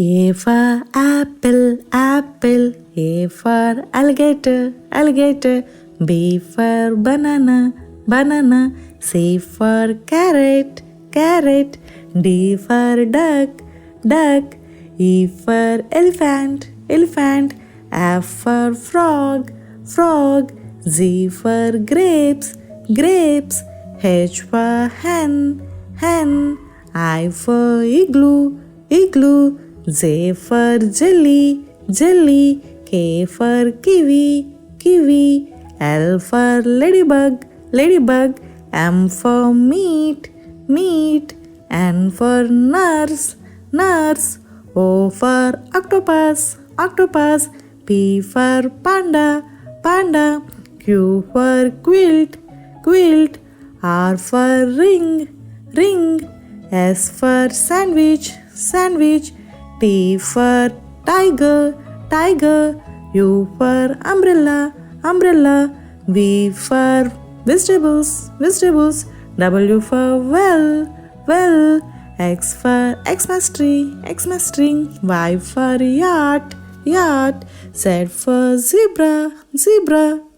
A for apple, apple. A for alligator, alligator. B for banana, banana. C for carrot, carrot. D for duck, duck. E for elephant, elephant. F for frog, frog. Z for grapes, grapes. H for hen, hen. I for igloo, igloo. J for jelly, jelly. K for kiwi, kiwi. L for ladybug, ladybug. M for meat, meat. N for nurse, nurse. O for octopus, octopus. P for panda, panda. Q for quilt, quilt. R for ring, ring. S for sandwich, sandwich. T for tiger, tiger. U for umbrella, umbrella. V for vegetables, vegetables. W for well, well. X for Xmas tree, Xmas tree. Y for yacht, yacht. Z for zebra, zebra.